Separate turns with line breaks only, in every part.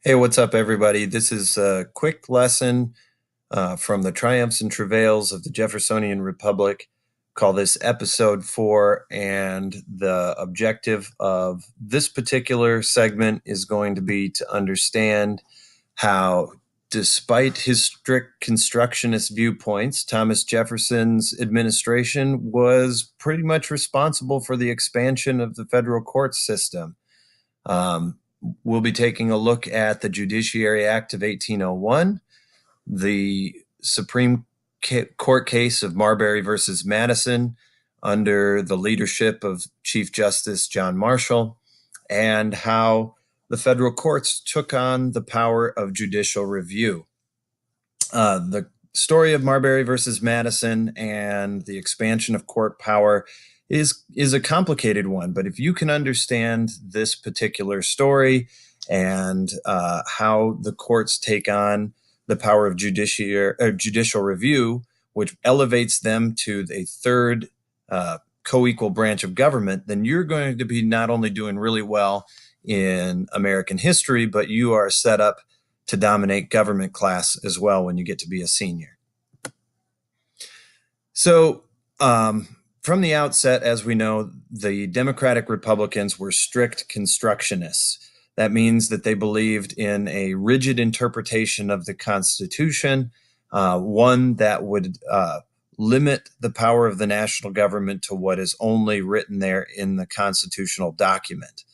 Hey, what's up, everybody? This is a quick lesson from the Triumphs and Travails of the Jeffersonian Republic. Call this episode 4, and the objective of this particular segment is going to be to understand how, despite his strict constructionist viewpoints, Thomas Jefferson's administration was pretty much responsible for the expansion of the federal court system. We'll be taking a look at the Judiciary Act of 1801, the Supreme Court case of Marbury versus Madison under the leadership of Chief Justice John Marshall, and how the federal courts took on the power of judicial review. The story of Marbury versus Madison and the expansion of court power is a complicated one, but if you can understand this particular story and how the courts take on the power of judicial review, which elevates them to a third co-equal branch of government, then you're going to be not only doing really well in American history, but you are set up to dominate government class as well when you get to be a senior. So, from the outset, as we know, the Democratic Republicans were strict constructionists. That means that they believed in a rigid interpretation of the Constitution, one that would limit the power of the national government to what is only written there in the constitutional document.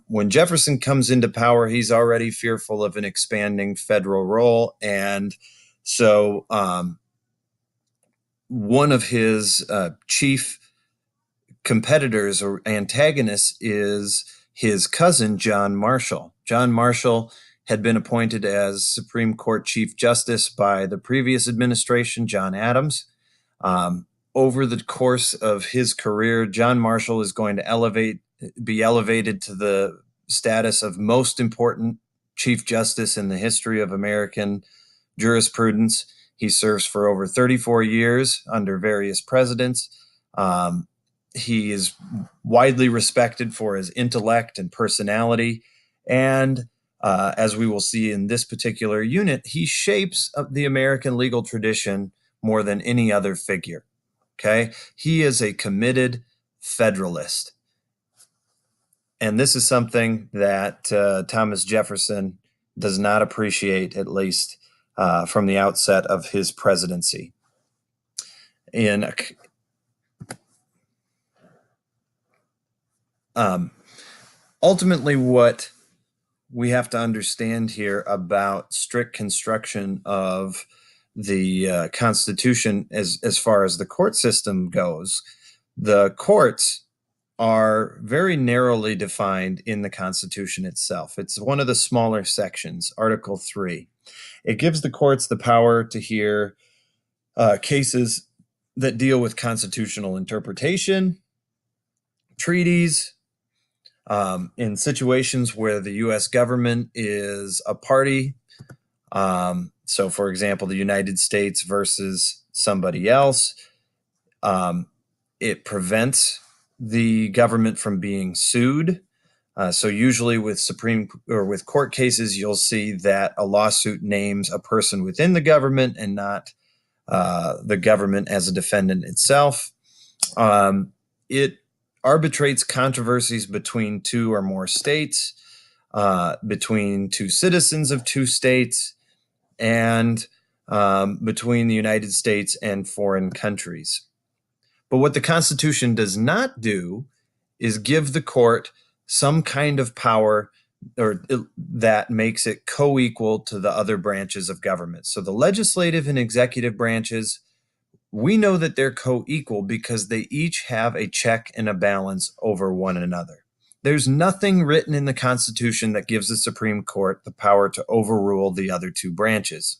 When Jefferson comes into power, he's already fearful of an expanding federal role, and so one of his chief competitors or antagonists is his cousin, John Marshall. John Marshall had been appointed as Supreme Court Chief Justice by the previous administration, John Adams. Over the course of his career, John Marshall is going to be elevated to the status of most important Chief Justice in the history of American jurisprudence. He serves for over 34 years under various presidents. He is widely respected for his intellect and personality. And as we will see in this particular unit, he shapes the American legal tradition more than any other figure. Okay? He is a committed Federalist. And this is something that Thomas Jefferson does not appreciate, at least from the outset of his presidency. Ultimately, what we have to understand here about strict construction of the Constitution as far as the court system goes, the courts are very narrowly defined in the Constitution itself. It's one of the smaller sections, Article 3. It gives the courts the power to hear cases that deal with constitutional interpretation, treaties, in situations where the U.S. government is a party. So, for example, the United States versus somebody else. It prevents the government from being sued. So usually with court cases, you'll see that a lawsuit names a person within the government and not the government as a defendant itself. It arbitrates controversies between two or more states, between two citizens of two states, and between the United States and foreign countries. But what the Constitution does not do is give the court some kind of power that makes it co-equal to the other branches of government. So the legislative and executive branches, we know that they're co-equal because they each have a check and a balance over one another. There's nothing written in the Constitution that gives the Supreme Court the power to overrule the other two branches.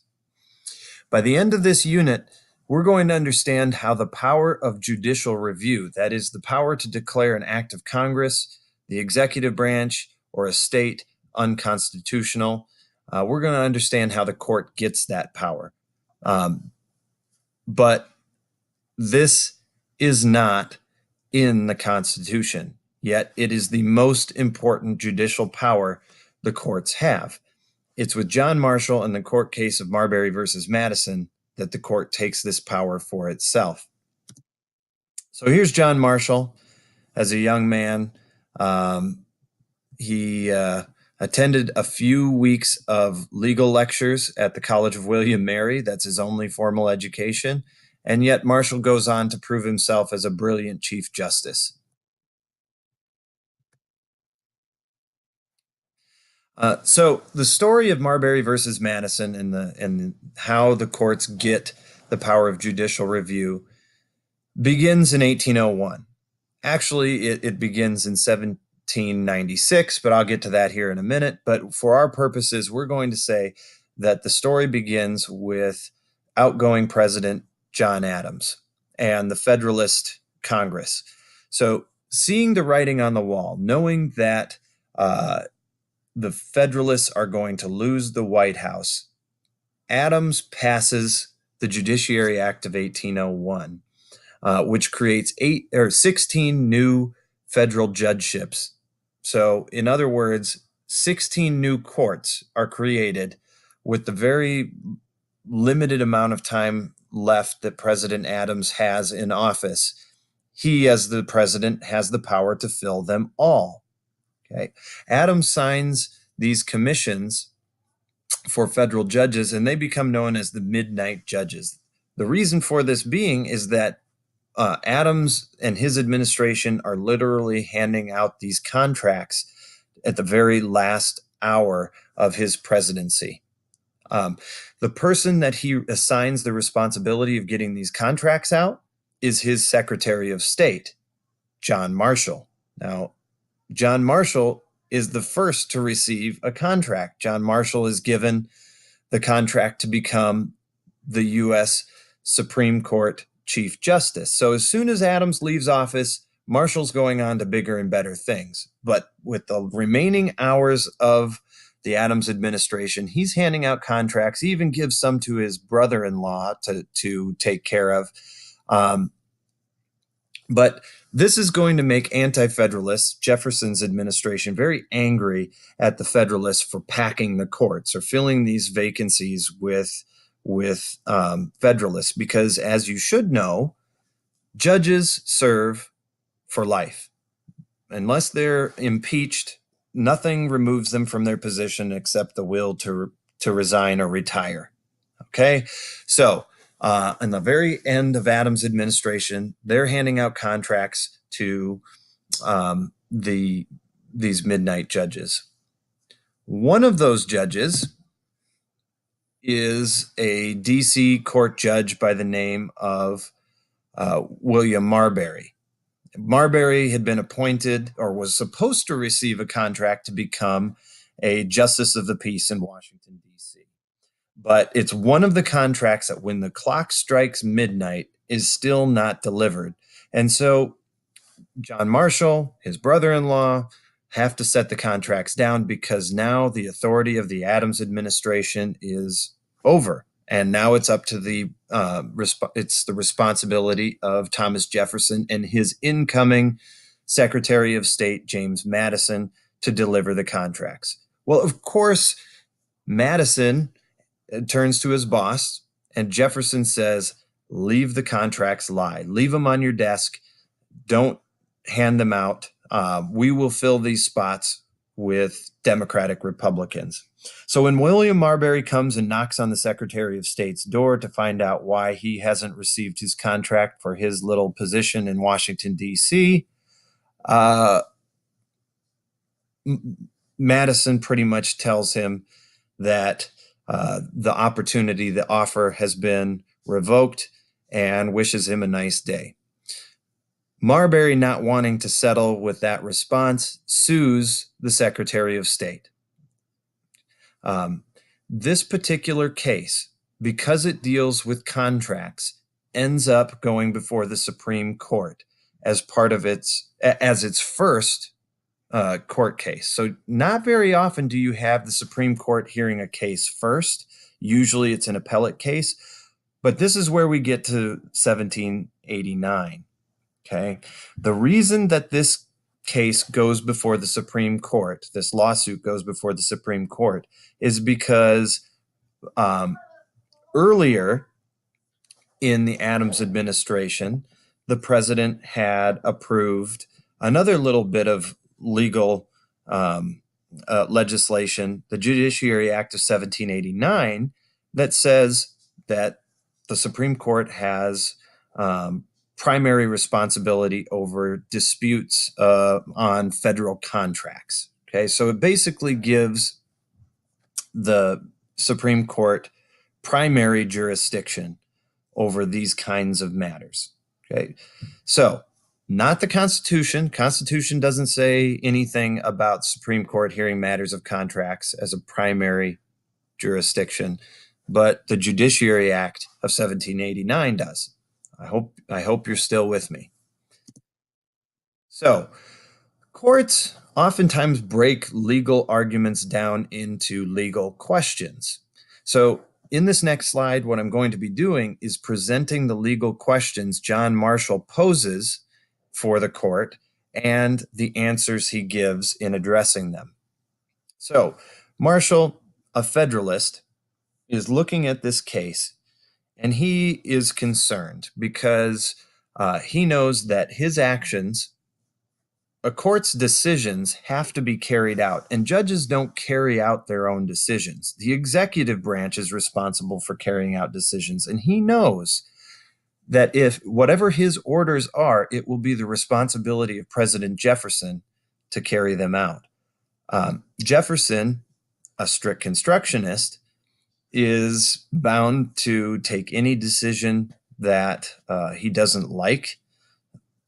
By the end of this unit, we're going to understand how the power of judicial review, that is the power to declare an act of Congress, the executive branch, or a state unconstitutional, we're going to understand how the court gets that power. But this is not in the Constitution, yet it is the most important judicial power the courts have. It's with John Marshall and the court case of Marbury versus Madison that the court takes this power for itself. So here's John Marshall as a young man. He attended a few weeks of legal lectures at the College of William Mary. That's his only formal education. And yet Marshall goes on to prove himself as a brilliant Chief Justice. So the story of Marbury versus Madison and how the courts get the power of judicial review begins in 1801. Actually, it begins in 1796, but I'll get to that here in a minute. But for our purposes, we're going to say that the story begins with outgoing President John Adams and the Federalist Congress. So seeing the writing on the wall, knowing that the Federalists are going to lose the White House, Adams passes the Judiciary Act of 1801, which creates 16 new federal judgeships. So, in other words, 16 new courts are created with the very limited amount of time left that President Adams has in office. He, as the president, has the power to fill them all. Okay. Adams signs these commissions for federal judges, and they become known as the midnight judges. The reason for this being is that Adams and his administration are literally handing out these contracts at the very last hour of his presidency. The person that he assigns the responsibility of getting these contracts out is his Secretary of State, John Marshall. Now, John Marshall is the first to receive a contract. John Marshall is given the contract to become the U.S. Supreme Court Chief Justice. So as soon as Adams leaves office, Marshall's going on to bigger and better things. But with the remaining hours of the Adams administration, he's handing out contracts. He even gives some to his brother-in-law to take care of. But this is going to make anti-federalists, Jefferson's administration, very angry at the Federalists for packing the courts or filling these vacancies with Federalists, because as you should know, judges serve for life. Unless they're impeached, nothing removes them from their position except the will to resign or retire. Okay, so in the very end of Adams' administration, they're handing out contracts to these midnight judges. One of those judges is a D.C. court judge by the name of William Marbury. Marbury had been appointed or was supposed to receive a contract to become a justice of the peace in Washington, D.C. But it's one of the contracts that when the clock strikes midnight is still not delivered. And so John Marshall, his brother-in-law, have to set the contracts down because now the authority of the Adams administration is over. And now it's up to the responsibility of Thomas Jefferson and his incoming Secretary of State, James Madison, to deliver the contracts. Well, of course, Madison turns to his boss, and Jefferson says, leave the contracts lie. Leave them on your desk. Don't hand them out. We will fill these spots with Democratic Republicans. So when William Marbury comes and knocks on the Secretary of State's door to find out why he hasn't received his contract for his little position in Washington, D.C., Madison pretty much tells him that the opportunity, the offer has been revoked, and wishes him a nice day. Marbury, not wanting to settle with that response, sues the Secretary of State. This particular case, because it deals with contracts, ends up going before the Supreme Court as part of its first court case. So not very often do you have the Supreme Court hearing a case first. Usually it's an appellate case, but this is where we get to 1789. Okay. The reason that this case goes before the Supreme Court, this lawsuit goes before the Supreme Court, is because earlier in the Adams administration, the president had approved another little bit of legal legislation, the Judiciary Act of 1789, that says that the Supreme Court has primary responsibility over disputes on federal contracts. Okay, so it basically gives the Supreme Court primary jurisdiction over these kinds of matters. Okay, so not the Constitution. Constitution doesn't say anything about Supreme Court hearing matters of contracts as a primary jurisdiction, but the Judiciary Act of 1789 does. I hope you're still with me. So, courts oftentimes break legal arguments down into legal questions. So, in this next slide, what I'm going to be doing is presenting the legal questions John Marshall poses for the court and the answers he gives in addressing them. So, Marshall, a Federalist, is looking at this case, and he is concerned because he knows that his actions, a court's decisions, have to be carried out, and judges don't carry out their own decisions. The executive branch is responsible for carrying out decisions, and he knows that if whatever his orders are, it will be the responsibility of President Jefferson to carry them out. Jefferson, a strict constructionist, is bound to take any decision that he doesn't like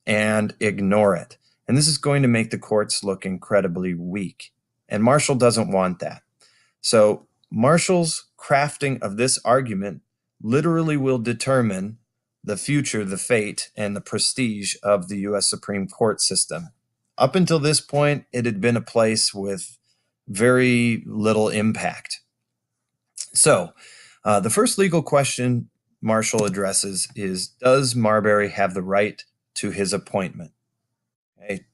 and ignore it. And this is going to make the courts look incredibly weak. And Marshall doesn't want that. So Marshall's crafting of this argument literally will determine the future, the fate, and the prestige of the U.S. Supreme Court system. Up until this point, it had been a place with very little impact. So the first legal question Marshall addresses is, does Marbury have the right to his appointment? Okay.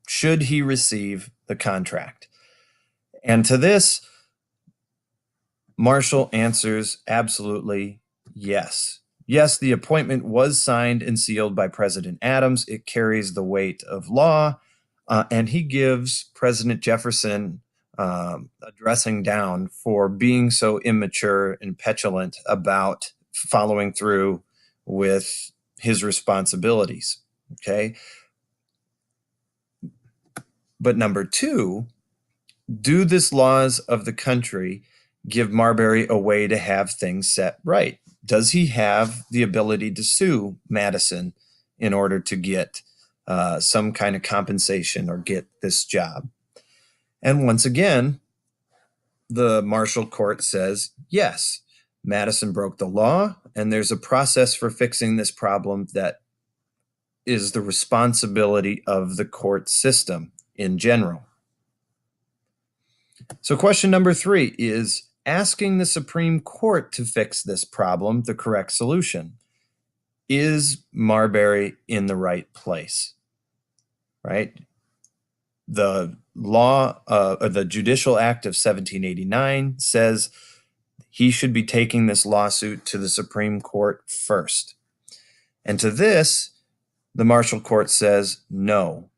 Should he receive the contract? And to this, Marshall answers absolutely yes. Yes, the appointment was signed and sealed by President Adams. It carries the weight of law, and he gives President Jefferson a dressing down for being so immature and petulant about following through with his responsibilities. Okay. But number two, do this laws of the country give Marbury a way to have things set right? Does he have the ability to sue Madison in order to get some kind of compensation or get this job? And once again, the Marshall Court says, yes, Madison broke the law, and there's a process for fixing this problem that is the responsibility of the court system in general. So question number three, is asking the Supreme Court to fix this problem the correct solution? Is Marbury in the right place? Right? The law, the Judicial Act of 1789 says he should be taking this lawsuit to the Supreme Court first. And to this, the Marshall Court says no.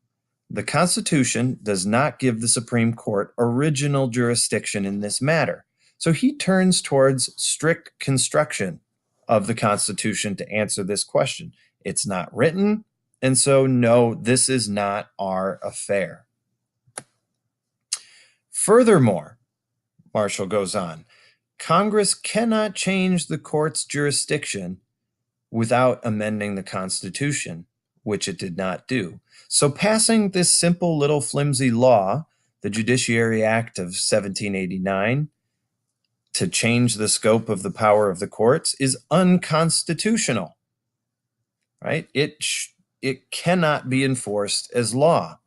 The Constitution does not give the Supreme Court original jurisdiction in this matter. So he turns towards strict construction of the Constitution to answer this question. It's not written, and so no, this is not our affair. Furthermore, Marshall goes on, Congress cannot change the court's jurisdiction without amending the Constitution, which it did not do. So passing this simple little flimsy law, the Judiciary Act of 1789, to change the scope of the power of the courts is unconstitutional, right? It cannot be enforced as law.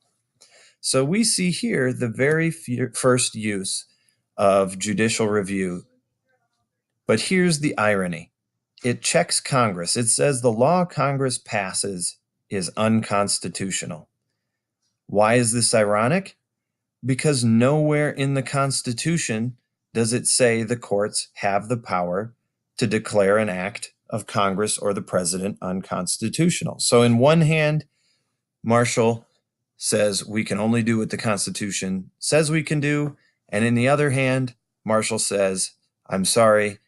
So we see here the very first use of judicial review. But here's the irony. It checks Congress. It says the law Congress passes is unconstitutional. Why is this ironic? Because nowhere in the Constitution does it say the courts have the power to declare an act of Congress or the president unconstitutional. So, in one hand, Marshall says we can only do what the Constitution says we can do. And in the other hand, Marshall says, I'm sorry,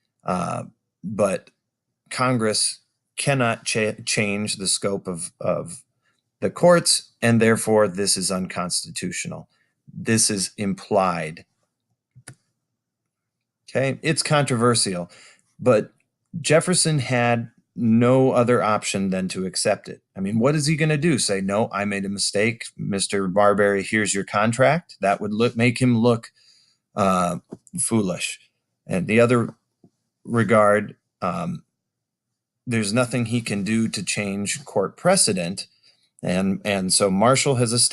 but Congress cannot change the scope of the courts, and therefore this is unconstitutional. This is implied. Okay, it's controversial, but Jefferson had no other option than to accept it. I mean, what is he going to do? Say, no, I made a mistake, Mr. Marbury, here's your contract? That would make him look foolish. And the other regard, there's nothing he can do to change court precedent. And so Marshall has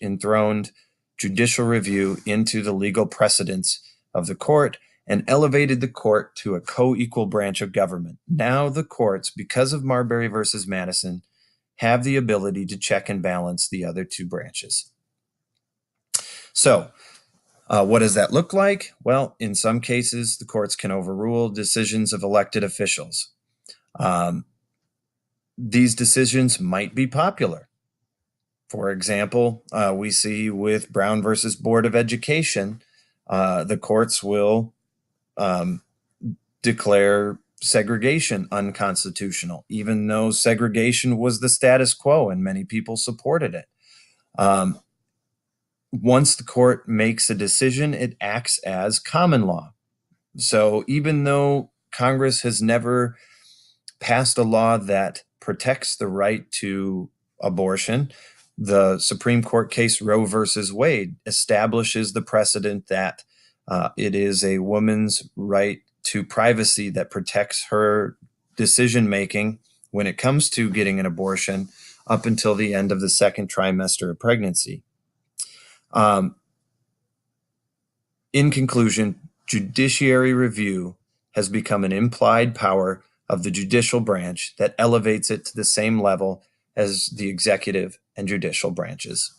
enthroned judicial review into the legal precedents of the court and elevated the court to a co-equal branch of government. Now the courts, because of Marbury versus Madison, have the ability to check and balance the other two branches. So what does that look like? Well, in some cases, the courts can overrule decisions of elected officials. These decisions might be popular. For example, we see with Brown versus Board of Education, the courts will declare segregation unconstitutional, even though segregation was the status quo and many people supported it. Once the court makes a decision, it acts as common law. So even though Congress has never passed a law that protects the right to abortion, the Supreme Court case Roe versus Wade establishes the precedent that it is a woman's right to privacy that protects her decision-making when it comes to getting an abortion up until the end of the second trimester of pregnancy. In conclusion, judiciary review has become an implied power of the judicial branch that elevates it to the same level as the executive and judicial branches.